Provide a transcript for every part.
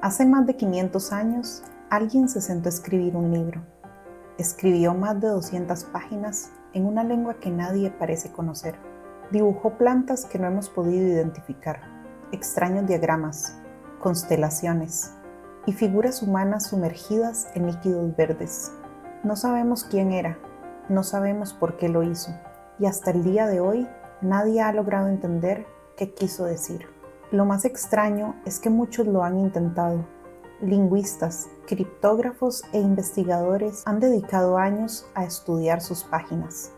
Hace más de 500 años, alguien se sentó a escribir un libro. Escribió más de 200 páginas en una lengua que nadie parece conocer. Dibujó plantas que no hemos podido identificar, extraños diagramas, constelaciones y figuras humanas sumergidas en líquidos verdes. No sabemos quién era, no sabemos por qué lo hizo, y hasta el día de hoy nadie ha logrado entender qué quiso decir. Lo más extraño es que muchos lo han intentado. Lingüistas, criptógrafos e investigadores han dedicado años a estudiar sus páginas,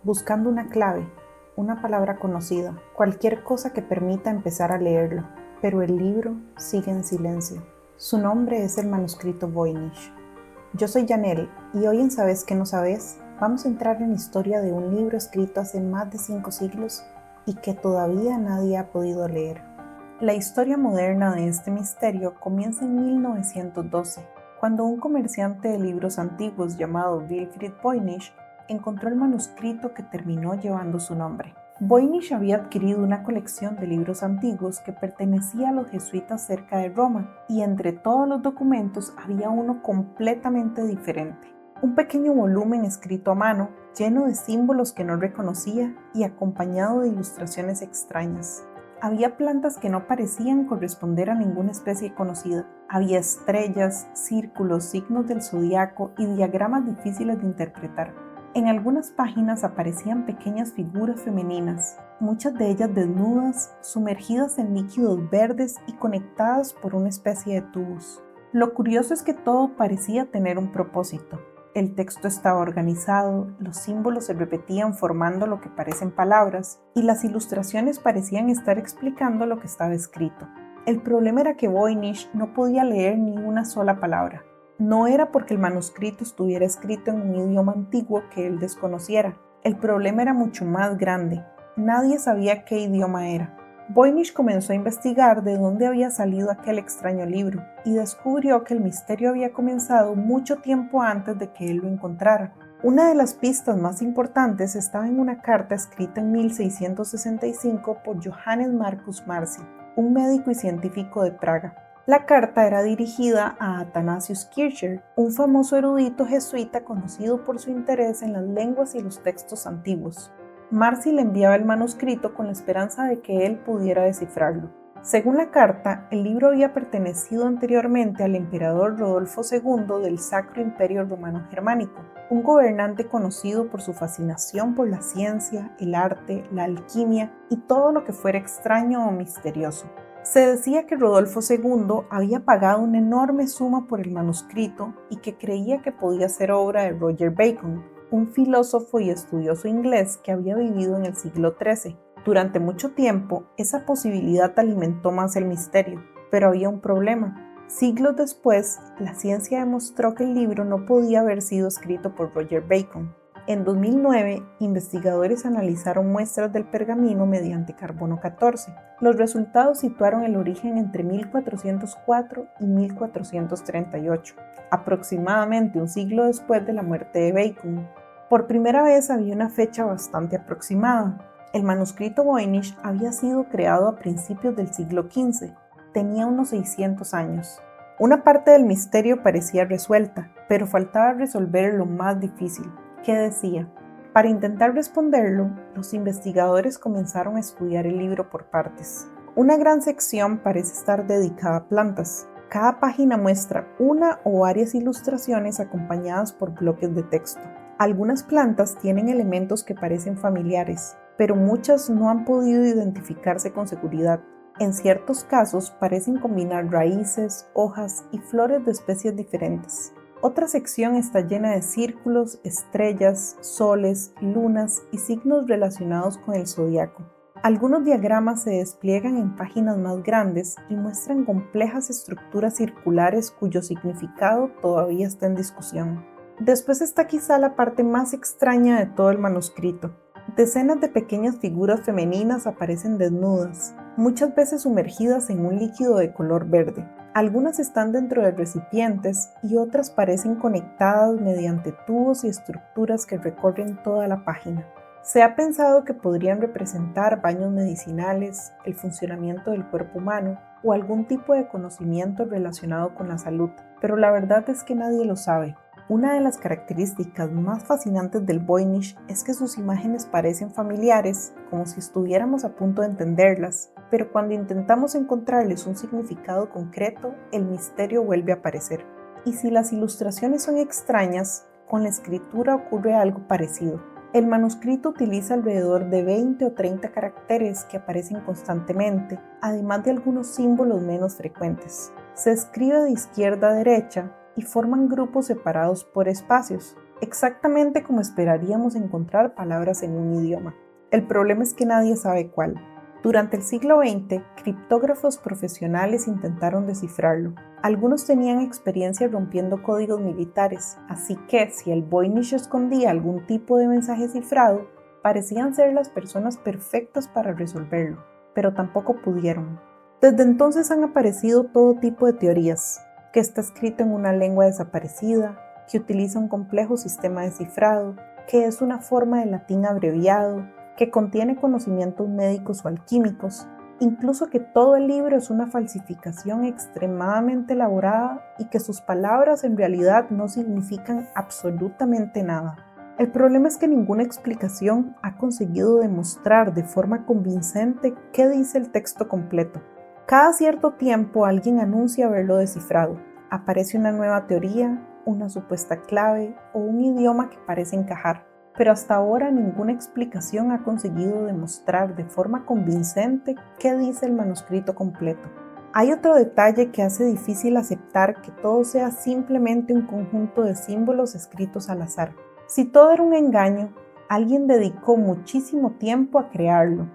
buscando una clave, una palabra conocida, cualquier cosa que permita empezar a leerlo, pero el libro sigue en silencio. Su nombre es el manuscrito Voynich. Yo soy Yanel y hoy en ¿Sabes qué no sabes? Vamos a entrar en la historia de un libro escrito hace más de 5 siglos y que todavía nadie ha podido leer. La historia moderna de este misterio comienza en 1912, cuando un comerciante de libros antiguos llamado Wilfrid Voynich encontró el manuscrito que terminó llevando su nombre. Voynich había adquirido una colección de libros antiguos que pertenecía a los jesuitas cerca de Roma, y entre todos los documentos había uno completamente diferente. Un pequeño volumen escrito a mano, lleno de símbolos que no reconocía y acompañado de ilustraciones extrañas. Había plantas que no parecían corresponder a ninguna especie conocida. Había estrellas, círculos, signos del zodiaco y diagramas difíciles de interpretar. En algunas páginas aparecían pequeñas figuras femeninas, muchas de ellas desnudas, sumergidas en líquidos verdes y conectadas por una especie de tubos. Lo curioso es que todo parecía tener un propósito. El texto estaba organizado, los símbolos se repetían formando lo que parecen palabras y las ilustraciones parecían estar explicando lo que estaba escrito. El problema era que Voynich no podía leer ni una sola palabra. No era porque el manuscrito estuviera escrito en un idioma antiguo que él desconociera. El problema era mucho más grande. Nadie sabía qué idioma era. Voynich comenzó a investigar de dónde había salido aquel extraño libro y descubrió que el misterio había comenzado mucho tiempo antes de que él lo encontrara. Una de las pistas más importantes estaba en una carta escrita en 1665 por Johannes Marcus Marci, un médico y científico de Praga. La carta era dirigida a Athanasius Kircher, un famoso erudito jesuita conocido por su interés en las lenguas y los textos antiguos. Marci le enviaba el manuscrito con la esperanza de que él pudiera descifrarlo. Según la carta, el libro había pertenecido anteriormente al emperador Rodolfo II del Sacro Imperio Romano Germánico, un gobernante conocido por su fascinación por la ciencia, el arte, la alquimia y todo lo que fuera extraño o misterioso. Se decía que Rodolfo II había pagado una enorme suma por el manuscrito y que creía que podía ser obra de Roger Bacon, un filósofo y estudioso inglés que había vivido en el siglo XIII. Durante mucho tiempo, esa posibilidad alimentó más el misterio, pero había un problema. Siglos después, la ciencia demostró que el libro no podía haber sido escrito por Roger Bacon. En 2009, investigadores analizaron muestras del pergamino mediante carbono 14. Los resultados situaron el origen entre 1404 y 1438, aproximadamente un siglo después de la muerte de Bacon. Por primera vez había una fecha bastante aproximada. El manuscrito Voynich había sido creado a principios del siglo XV. Tenía unos 600 años. Una parte del misterio parecía resuelta, pero faltaba resolver lo más difícil. ¿Qué decía? Para intentar responderlo, los investigadores comenzaron a estudiar el libro por partes. Una gran sección parece estar dedicada a plantas. Cada página muestra una o varias ilustraciones acompañadas por bloques de texto. Algunas plantas tienen elementos que parecen familiares, pero muchas no han podido identificarse con seguridad. En ciertos casos parecen combinar raíces, hojas y flores de especies diferentes. Otra sección está llena de círculos, estrellas, soles, lunas y signos relacionados con el zodiaco. Algunos diagramas se despliegan en páginas más grandes y muestran complejas estructuras circulares cuyo significado todavía está en discusión. Después está quizá la parte más extraña de todo el manuscrito. Decenas de pequeñas figuras femeninas aparecen desnudas, muchas veces sumergidas en un líquido de color verde. Algunas están dentro de recipientes y otras parecen conectadas mediante tubos y estructuras que recorren toda la página. Se ha pensado que podrían representar baños medicinales, el funcionamiento del cuerpo humano o algún tipo de conocimiento relacionado con la salud, pero la verdad es que nadie lo sabe. Una de las características más fascinantes del Voynich es que sus imágenes parecen familiares, como si estuviéramos a punto de entenderlas, pero cuando intentamos encontrarles un significado concreto, el misterio vuelve a aparecer. Y si las ilustraciones son extrañas, con la escritura ocurre algo parecido. El manuscrito utiliza alrededor de 20 o 30 caracteres que aparecen constantemente, además de algunos símbolos menos frecuentes. Se escribe de izquierda a derecha y forman grupos separados por espacios, exactamente como esperaríamos encontrar palabras en un idioma. El problema es que nadie sabe cuál. Durante el siglo XX, criptógrafos profesionales intentaron descifrarlo. Algunos tenían experiencia rompiendo códigos militares, así que si el Voynich escondía algún tipo de mensaje cifrado, parecían ser las personas perfectas para resolverlo, pero tampoco pudieron. Desde entonces han aparecido todo tipo de teorías, que está escrito en una lengua desaparecida, que utiliza un complejo sistema de cifrado, que es una forma de latín abreviado, que contiene conocimientos médicos o alquímicos, incluso que todo el libro es una falsificación extremadamente elaborada y que sus palabras en realidad no significan absolutamente nada. El problema es que ninguna explicación ha conseguido demostrar de forma convincente qué dice el texto completo. Cada cierto tiempo alguien anuncia haberlo descifrado. Aparece una nueva teoría, una supuesta clave o un idioma que parece encajar, pero hasta ahora ninguna explicación ha conseguido demostrar de forma convincente qué dice el manuscrito completo. Hay otro detalle que hace difícil aceptar que todo sea simplemente un conjunto de símbolos escritos al azar. Si todo era un engaño, alguien dedicó muchísimo tiempo a crearlo.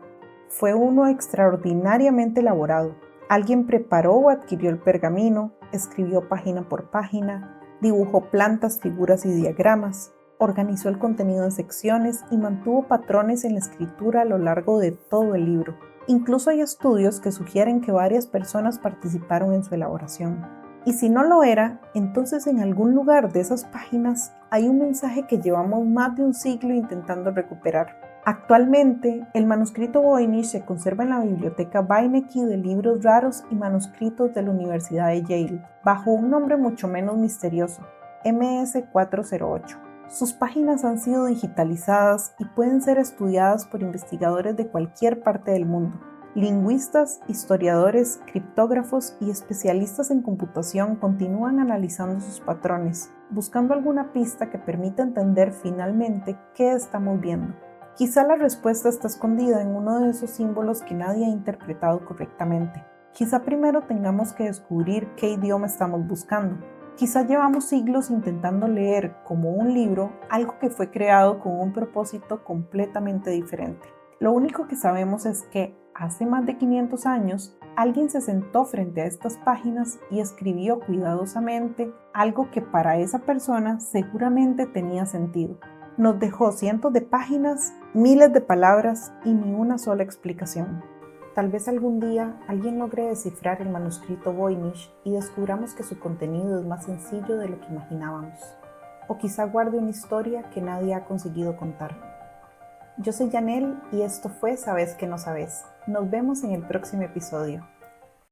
Fue uno extraordinariamente elaborado. Alguien preparó o adquirió el pergamino, escribió página por página, dibujó plantas, figuras y diagramas, organizó el contenido en secciones y mantuvo patrones en la escritura a lo largo de todo el libro. Incluso hay estudios que sugieren que varias personas participaron en su elaboración. Y si no lo era, entonces en algún lugar de esas páginas hay un mensaje que llevamos más de un siglo intentando recuperar. Actualmente, el manuscrito Voynich se conserva en la biblioteca Beinecke de libros raros y manuscritos de la Universidad de Yale, bajo un nombre mucho menos misterioso, MS-408. Sus páginas han sido digitalizadas y pueden ser estudiadas por investigadores de cualquier parte del mundo. Lingüistas, historiadores, criptógrafos y especialistas en computación continúan analizando sus patrones, buscando alguna pista que permita entender finalmente qué estamos viendo. Quizá la respuesta está escondida en uno de esos símbolos que nadie ha interpretado correctamente. Quizá primero tengamos que descubrir qué idioma estamos buscando. Quizá llevamos siglos intentando leer como un libro algo que fue creado con un propósito completamente diferente. Lo único que sabemos es que hace más de 500 años alguien se sentó frente a estas páginas y escribió cuidadosamente algo que para esa persona seguramente tenía sentido. Nos dejó cientos de páginas, miles de palabras y ni una sola explicación. Tal vez algún día alguien logre descifrar el manuscrito Voynich y descubramos que su contenido es más sencillo de lo que imaginábamos. O quizá guarde una historia que nadie ha conseguido contar. Yo soy Yanel y esto fue Sabes que no sabes. Nos vemos en el próximo episodio.